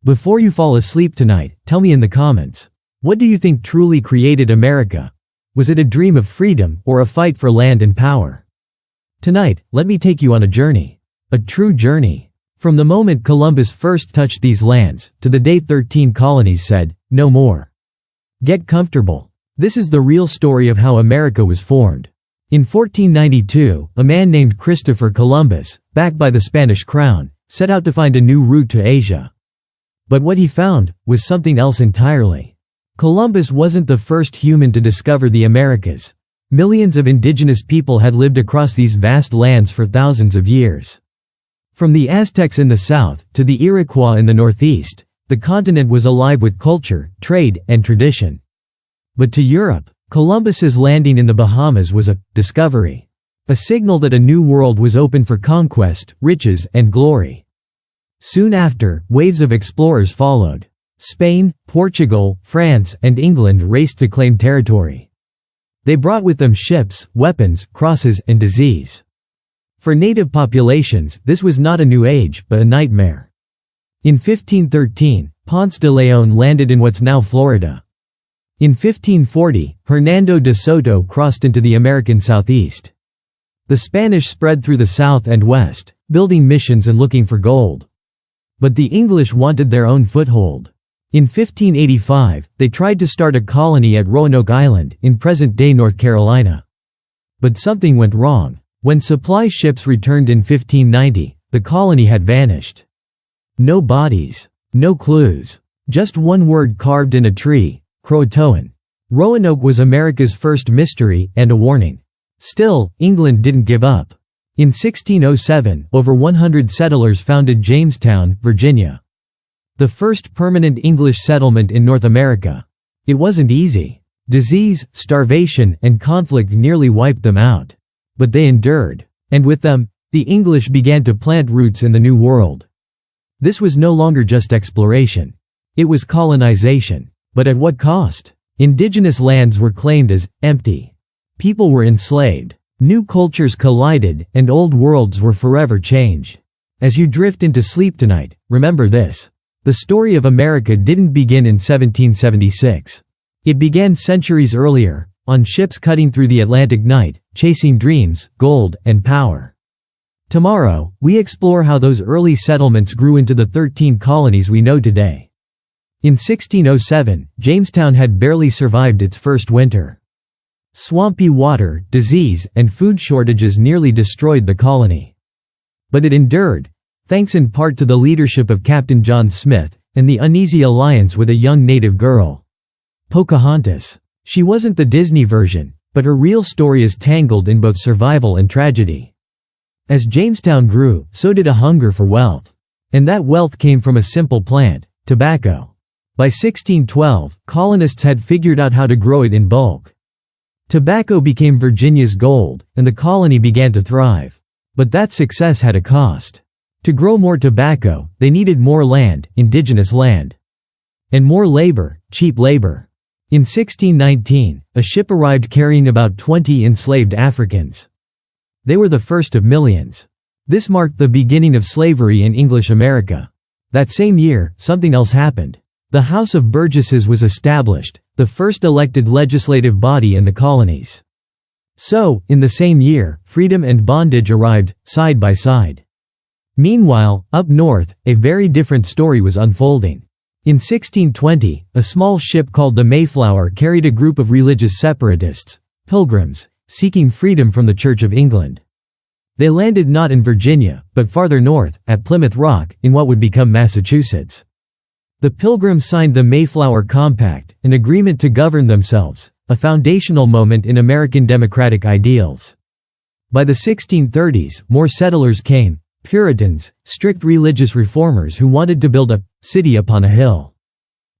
Before you fall asleep tonight, tell me in the comments. What do you think truly created America? Was it a dream of freedom or a fight for land and power? Tonight, let me take you on a journey. A true journey. From the moment Columbus first touched these lands, to the day 13 colonies said, "No more." Get comfortable. This is the real story of how America was formed. In 1492, a man named Christopher Columbus, backed by the Spanish crown, set out to find a new route to Asia. But what he found was something else entirely. Columbus wasn't the first human to discover the Americas. Millions of indigenous people had lived across these vast lands for thousands of years. From the Aztecs in the south to the Iroquois in the northeast, the continent was alive with culture, trade, and tradition. But to Europe, Columbus's landing in the Bahamas was a discovery. A signal that a new world was open for conquest, riches, and glory. Soon after, waves of explorers followed. Spain, Portugal, France, and England raced to claim territory. They brought with them ships, weapons, crosses, and disease. For native populations, this was not a new age, but a nightmare. In 1513, Ponce de Leon landed in what's now Florida. In 1540, Hernando de Soto crossed into the American southeast. The Spanish spread through the south and west, building missions and looking for gold. But the English wanted their own foothold. In 1585, they tried to start a colony at Roanoke Island, in present-day North Carolina. But something went wrong. When supply ships returned in 1590, the colony had vanished. No bodies. No clues. Just one word carved in a tree, Croatoan. Roanoke was America's first mystery and a warning. Still, England didn't give up. In 1607, over 100 settlers founded Jamestown, Virginia. The first permanent English settlement in North America. It wasn't easy. Disease, starvation, and conflict nearly wiped them out. But they endured. And with them, the English began to plant roots in the New World. This was no longer just exploration. It was colonization. But at what cost? Indigenous lands were claimed as empty. People were enslaved. New cultures collided, and old worlds were forever changed. As you drift into sleep tonight, remember this. The story of America didn't begin in 1776. It began centuries earlier, on ships cutting through the Atlantic night, chasing dreams, gold, and power. Tomorrow, we explore how those early settlements grew into the 13 colonies we know today. In 1607, Jamestown had barely survived its first winter. Swampy water, disease, and food shortages nearly destroyed the colony. But it endured, thanks in part to the leadership of Captain John Smith and the uneasy alliance with a young native girl. Pocahontas. She wasn't the Disney version, but her real story is tangled in both survival and tragedy. As Jamestown grew, so did a hunger for wealth. And that wealth came from a simple plant, tobacco. By 1612, colonists had figured out how to grow it in bulk. Tobacco became Virginia's gold, and the colony began to thrive. But that success had a cost. To grow more tobacco, they needed more land, indigenous land. And more labor, cheap labor. In 1619, a ship arrived carrying about 20 enslaved Africans. They were the first of millions. This marked the beginning of slavery in English America. That same year, something else happened. The House of Burgesses was established, the first elected legislative body in the colonies. So, in the same year, freedom and bondage arrived, side by side. Meanwhile, up north, a very different story was unfolding. In 1620, a small ship called the Mayflower carried a group of religious separatists, pilgrims, seeking freedom from the Church of England. They landed not in Virginia, but farther north, at Plymouth Rock, in what would become Massachusetts. The Pilgrims signed the Mayflower Compact, an agreement to govern themselves, a foundational moment in American democratic ideals. By the 1630s, more settlers came, Puritans, strict religious reformers who wanted to build a city upon a hill.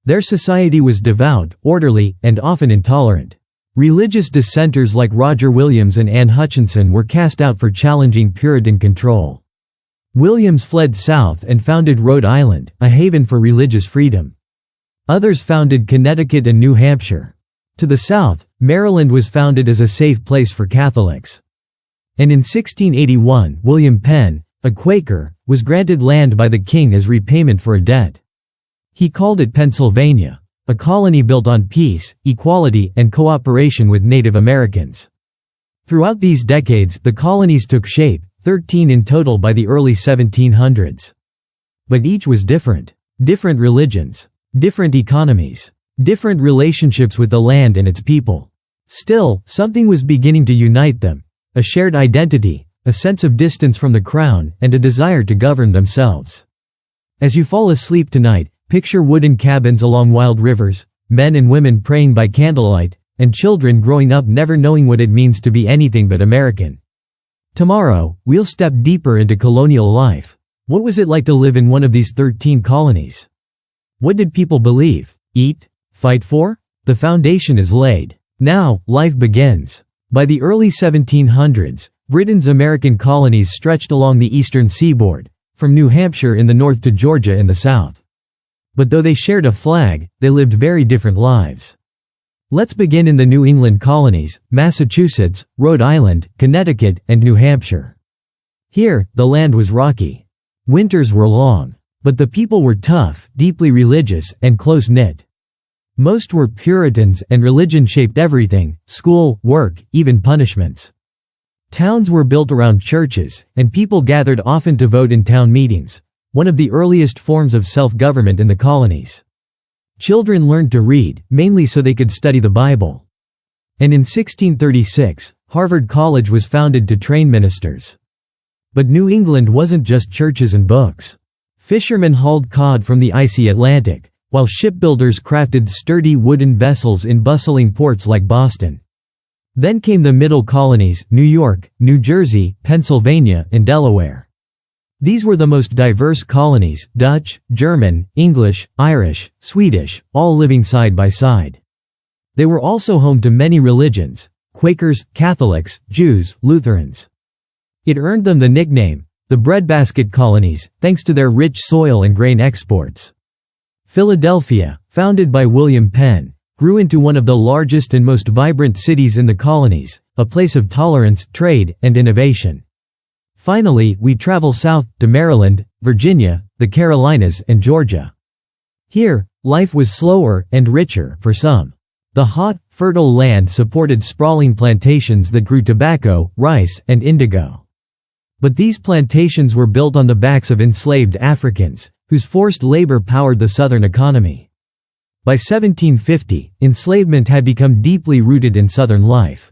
Their society was devout, orderly, and often intolerant. Religious dissenters like Roger Williams and Anne Hutchinson were cast out for challenging Puritan control. Williams fled south and founded Rhode Island, a haven for religious freedom. Others founded Connecticut and New Hampshire. To the south, Maryland was founded as a safe place for Catholics. And in 1681, William Penn, a Quaker, was granted land by the king as repayment for a debt. He called it Pennsylvania, a colony built on peace, equality, and cooperation with Native Americans. Throughout these decades, the colonies took shape, 13 in total by the early 1700s. But each was different. Different religions, different economies, different relationships with the land and its people. Still, something was beginning to unite them, a shared identity, a sense of distance from the crown, and a desire to govern themselves. As you fall asleep tonight, picture wooden cabins along wild rivers, men and women praying by candlelight, and children growing up never knowing what it means to be anything but American. Tomorrow, we'll step deeper into colonial life. What was it like to live in one of these 13 colonies? What did people believe, eat, fight for? The foundation is laid. Now, life begins. By the early 1700s, Britain's American colonies stretched along the eastern seaboard, from New Hampshire in the north to Georgia in the south. But though they shared a flag, they lived very different lives. Let's begin in the New England colonies, Massachusetts, Rhode Island, Connecticut, and New Hampshire. Here, the land was rocky. Winters were long, but the people were tough, deeply religious, and close-knit. Most were Puritans, and religion shaped everything: school, work, even punishments. Towns were built around churches, and people gathered often to vote in town meetings, one of the earliest forms of self-government in the colonies. Children learned to read, mainly so they could study the Bible. And in 1636, Harvard College was founded to train ministers. But New England wasn't just churches and books. Fishermen hauled cod from the icy Atlantic, while shipbuilders crafted sturdy wooden vessels in bustling ports like Boston. Then came the middle colonies: New York, New Jersey, Pennsylvania, and Delaware. These were the most diverse colonies: Dutch, German, English, Irish, Swedish, all living side by side. They were also home to many religions: Quakers, Catholics, Jews, Lutherans. It earned them the nickname, the breadbasket colonies, thanks to their rich soil and grain exports. Philadelphia, founded by William Penn, grew into one of the largest and most vibrant cities in the colonies, a place of tolerance, trade, and innovation. Finally, we travel south to Maryland, Virginia, the Carolinas, and Georgia. Here, life was slower and richer for some. The hot, fertile land supported sprawling plantations that grew tobacco, rice, and indigo. But these plantations were built on the backs of enslaved Africans, whose forced labor powered the southern economy. By 1750, enslavement had become deeply rooted in southern life.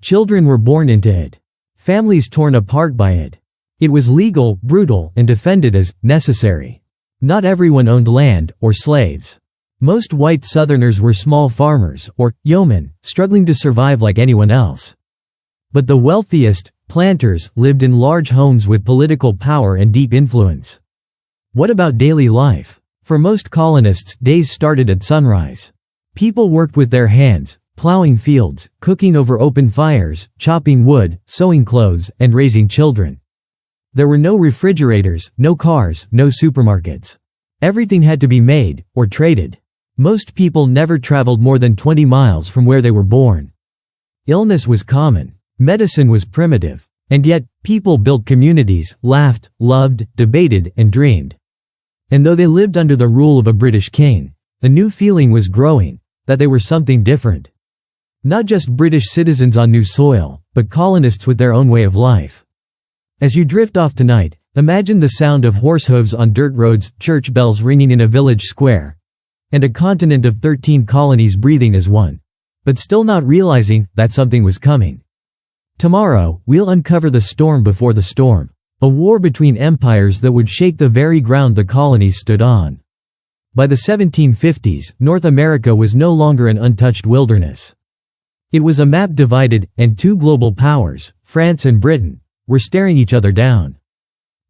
Children were born into it. Families torn apart by it. It was legal, brutal, and defended as necessary. Not everyone owned land or slaves. Most white Southerners were small farmers or yeomen, struggling to survive like anyone else. But the wealthiest, planters, lived in large homes with political power and deep influence. What about daily life? For most colonists, days started at sunrise. People worked with their hands, plowing fields, cooking over open fires, chopping wood, sewing clothes, and raising children. There were no refrigerators, no cars, no supermarkets. Everything had to be made or traded. Most people never traveled more than 20 miles from where they were born. Illness was common. Medicine was primitive. And yet, people built communities, laughed, loved, debated, and dreamed. And though they lived under the rule of a British king, a new feeling was growing, that they were something different. Not just British citizens on new soil, but colonists with their own way of life. As you drift off tonight, imagine the sound of horse hooves on dirt roads, church bells ringing in a village square, and a continent of 13 colonies breathing as one, but still not realizing that something was coming. Tomorrow, we'll uncover the storm before the storm, a war between empires that would shake the very ground the colonies stood on. By the 1750s, North America was no longer an untouched wilderness. It was a map divided, and two global powers, France and Britain, were staring each other down.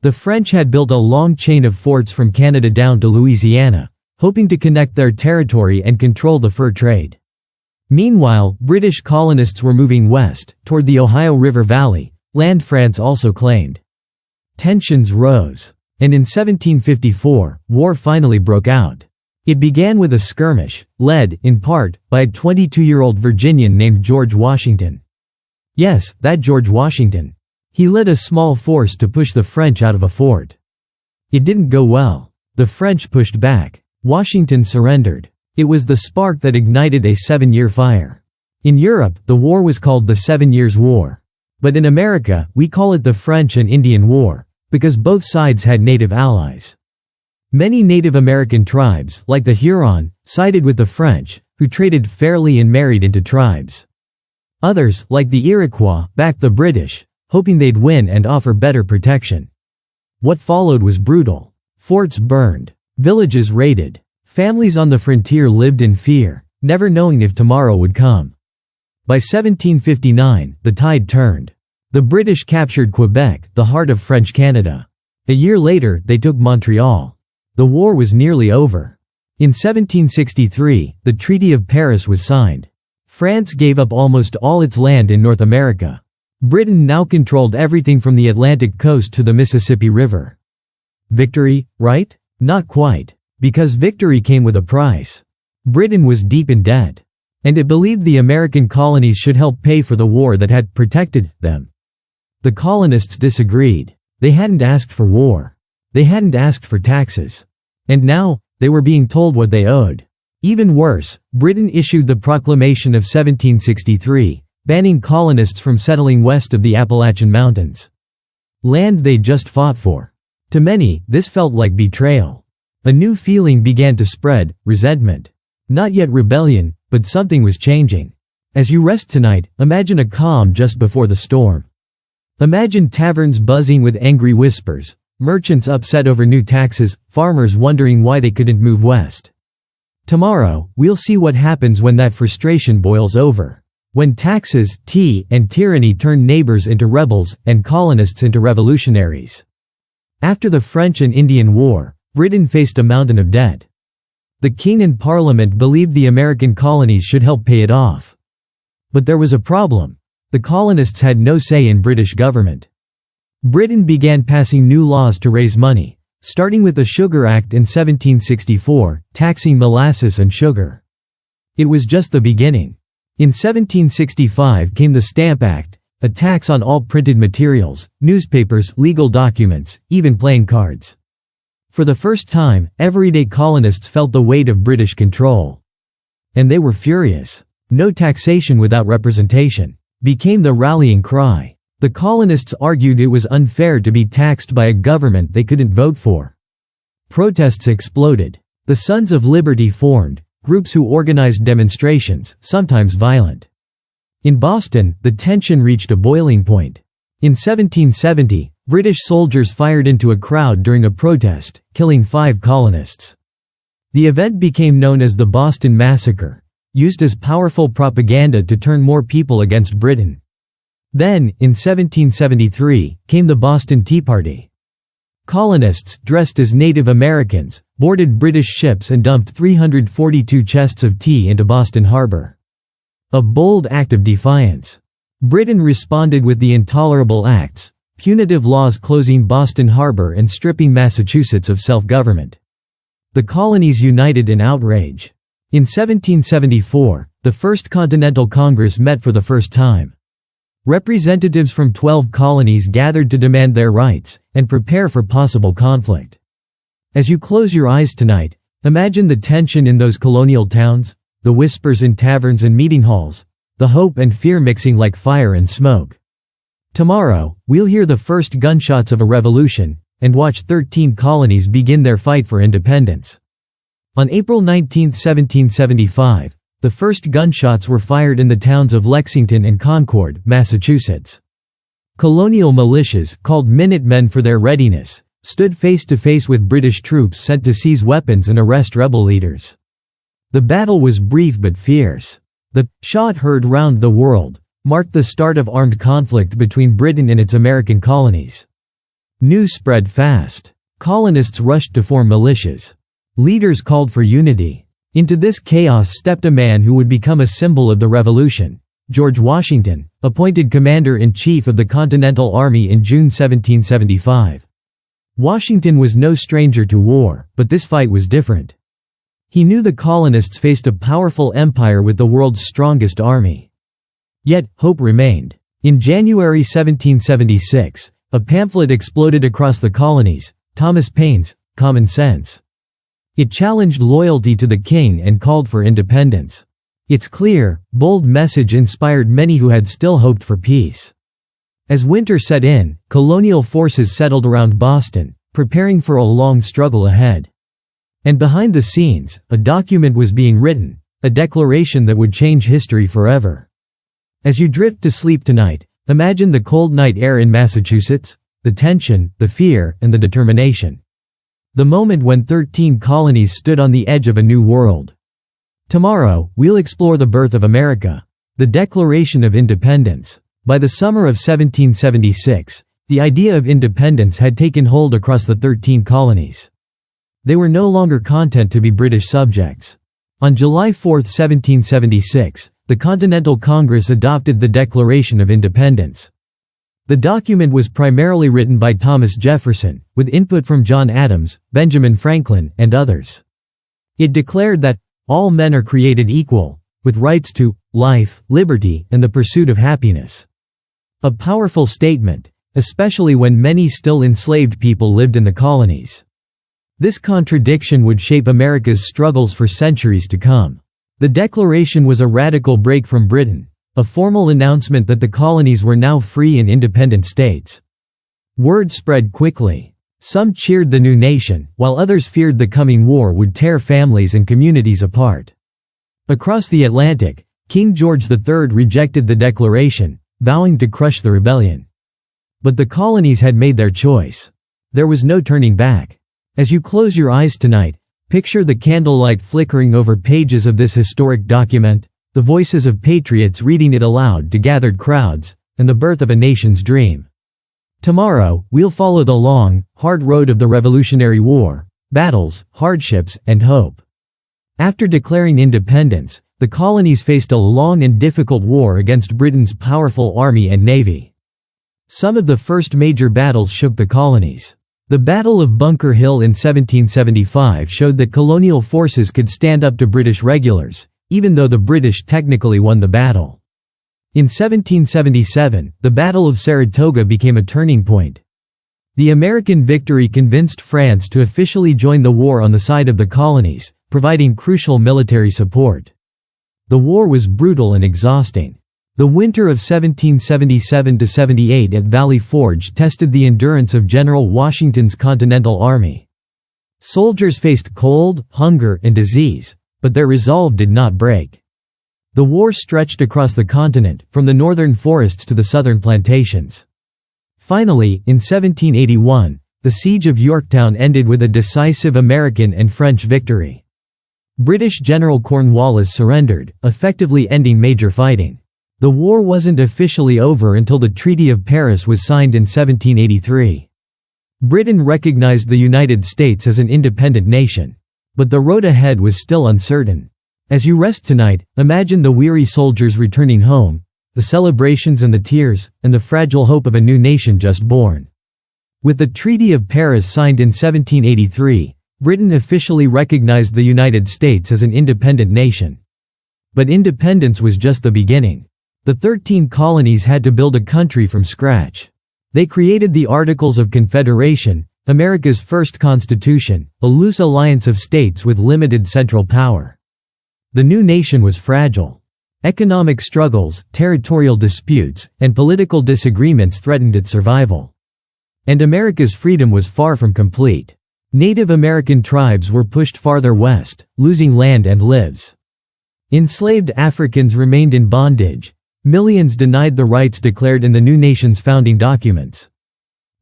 The French had built a long chain of forts from Canada down to Louisiana, hoping to connect their territory and control the fur trade. Meanwhile, British colonists were moving west, toward the Ohio River Valley, land France also claimed. Tensions rose, and in 1754, war finally broke out. It began with a skirmish, led, in part, by a 22-year-old Virginian named George Washington. Yes, that George Washington. He led a small force to push the French out of a fort. It didn't go well. The French pushed back. Washington surrendered. It was the spark that ignited a 7-year fire. In Europe, the war was called the 7 Years' War. But in America, we call it the French and Indian War, because both sides had native allies. Many Native American tribes, like the Huron, sided with the French, who traded fairly and married into tribes. Others, like the Iroquois, backed the British, hoping they'd win and offer better protection. What followed was brutal. Forts burned. Villages raided. Families on the frontier lived in fear, never knowing if tomorrow would come. By 1759, the tide turned. The British captured Quebec, the heart of French Canada. A year later, they took Montreal. The war was nearly over. In 1763, the Treaty of Paris was signed. France gave up almost all its land in North America. Britain now controlled everything from the Atlantic coast to the Mississippi River. Victory, right? Not quite. Because victory came with a price. Britain was deep in debt. And it believed the American colonies should help pay for the war that had protected them. The colonists disagreed. They hadn't asked for war. They hadn't asked for taxes. And now, they were being told what they owed. Even worse, Britain issued the Proclamation of 1763, banning colonists from settling west of the Appalachian Mountains. Land they'd just fought for. To many, this felt like betrayal. A new feeling began to spread, resentment. Not yet rebellion, but something was changing. As you rest tonight, imagine a calm just before the storm. Imagine taverns buzzing with angry whispers, merchants upset over new taxes, farmers wondering why they couldn't move west. Tomorrow, we'll see what happens when that frustration boils over. When taxes, tea, and tyranny turn neighbors into rebels and colonists into revolutionaries. After the French and Indian War, Britain faced a mountain of debt. The king and parliament believed the American colonies should help pay it off. But there was a problem. The colonists had no say in British government. Britain began passing new laws to raise money, starting with the Sugar Act in 1764, taxing molasses and sugar. It was just the beginning. In 1765 came the Stamp Act, a tax on all printed materials, newspapers, legal documents, even playing cards. For the first time, everyday colonists felt the weight of British control. And they were furious. No taxation without representation became the rallying cry. The colonists argued it was unfair to be taxed by a government they couldn't vote for. Protests exploded. The Sons of Liberty formed, groups who organized demonstrations, sometimes violent. In Boston, the tension reached a boiling point. In 1770, British soldiers fired into a crowd during a protest, killing 5 colonists. The event became known as the Boston Massacre, used as powerful propaganda to turn more people against Britain. Then, in 1773, came the Boston Tea Party. Colonists, dressed as Native Americans, boarded British ships and dumped 342 chests of tea into Boston Harbor. A bold act of defiance. Britain responded with the Intolerable Acts, punitive laws closing Boston Harbor and stripping Massachusetts of self-government. The colonies united in outrage. In 1774, the First Continental Congress met for the first time. Representatives from 12 colonies gathered to demand their rights and prepare for possible conflict. As you close your eyes tonight, imagine the tension in those colonial towns, the whispers in taverns and meeting halls, the hope and fear mixing like fire and smoke. Tomorrow, we'll hear the first gunshots of a revolution and watch 13 colonies begin their fight for independence. On April 19, 1775, the first gunshots were fired in the towns of Lexington and Concord, Massachusetts. Colonial militias, called Minutemen for their readiness, stood face to face with British troops sent to seize weapons and arrest rebel leaders. The battle was brief but fierce. The shot heard round the world marked the start of armed conflict between Britain and its American colonies. News spread fast. Colonists rushed to form militias. Leaders called for unity. Into this chaos stepped a man who would become a symbol of the revolution. George Washington, appointed commander-in-chief of the Continental Army in June 1775. Washington was no stranger to war, but this fight was different. He knew the colonists faced a powerful empire with the world's strongest army. Yet, hope remained. In January 1776, a pamphlet exploded across the colonies, Thomas Paine's Common Sense. It challenged loyalty to the king and called for independence. Its clear, bold message inspired many who had still hoped for peace. As winter set in, colonial forces settled around Boston, preparing for a long struggle ahead. And behind the scenes, a document was being written, a declaration that would change history forever. As you drift to sleep tonight, imagine the cold night air in Massachusetts, the tension, the fear, and the determination. The moment when 13 colonies stood on the edge of a new world. Tomorrow, we'll explore the birth of America, the Declaration of Independence. By the summer of 1776, the idea of independence had taken hold across the 13 colonies. They were no longer content to be British subjects. On July 4, 1776, the Continental Congress adopted the Declaration of Independence. The document was primarily written by Thomas Jefferson, with input from John Adams, Benjamin Franklin, and others. It declared that all men are created equal, with rights to life, liberty, and the pursuit of happiness. A powerful statement, especially when many still enslaved people lived in the colonies. This contradiction would shape America's struggles for centuries to come. The Declaration was a radical break from Britain, a formal announcement that the colonies were now free and independent states. Word spread quickly. Some cheered the new nation, while others feared the coming war would tear families and communities apart. Across the Atlantic, King George III rejected the declaration, vowing to crush the rebellion. But the colonies had made their choice. There was no turning back. As you close your eyes tonight, picture the candlelight flickering over pages of this historic document, the voices of patriots reading it aloud to gathered crowds, and the birth of a nation's dream. Tomorrow, we'll follow the long, hard road of the Revolutionary War, battles, hardships, and hope. After declaring independence, the colonies faced a long and difficult war against Britain's powerful army and navy. Some of the first major battles shook the colonies. The Battle of Bunker Hill in 1775 showed that colonial forces could stand up to British regulars, even though the British technically won the battle. In 1777, the Battle of Saratoga became a turning point. The American victory convinced France to officially join the war on the side of the colonies, providing crucial military support. The war was brutal and exhausting. The winter of 1777–78 at Valley Forge tested the endurance of General Washington's Continental Army. Soldiers faced cold, hunger, and disease, but their resolve did not break. The war stretched across the continent, from the northern forests to the southern plantations. Finally, in 1781, the Siege of Yorktown ended with a decisive American and French victory. British General Cornwallis surrendered, effectively ending major fighting. The war wasn't officially over until the Treaty of Paris was signed in 1783. Britain recognized the United States as an independent nation. But the road ahead was still uncertain. As you rest tonight, imagine the weary soldiers returning home, the celebrations and the tears, and the fragile hope of a new nation just born. With the Treaty of Paris signed in 1783, Britain officially recognized the United States as an independent nation. But independence was just the beginning. The 13 colonies had to build a country from scratch. They created the Articles of Confederation, America's first constitution, a loose alliance of states with limited central power. The new nation was fragile. Economic struggles, territorial disputes, and political disagreements threatened its survival. And America's freedom was far from complete. Native American tribes were pushed farther west, losing land and lives. Enslaved Africans remained in bondage. Millions denied the rights declared in the new nation's founding documents.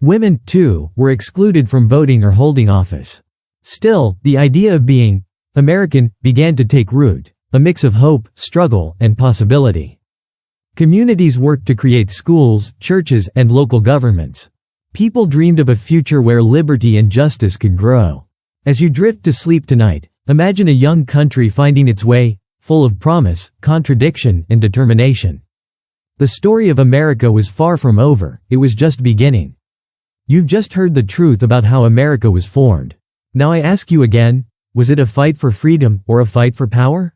Women, too, were excluded from voting or holding office. Still, the idea of being American began to take root, a mix of hope, struggle, and possibility. Communities worked to create schools, churches, and local governments. People dreamed of a future where liberty and justice could grow. As you drift to sleep tonight, imagine a young country finding its way, full of promise, contradiction, and determination. The story of America was far from over, it was just beginning. You've just heard the truth about how America was formed. Now I ask you again, was it a fight for freedom or a fight for power?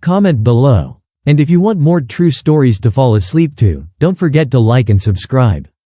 Comment below. And if you want more true stories to fall asleep to, don't forget to like and subscribe.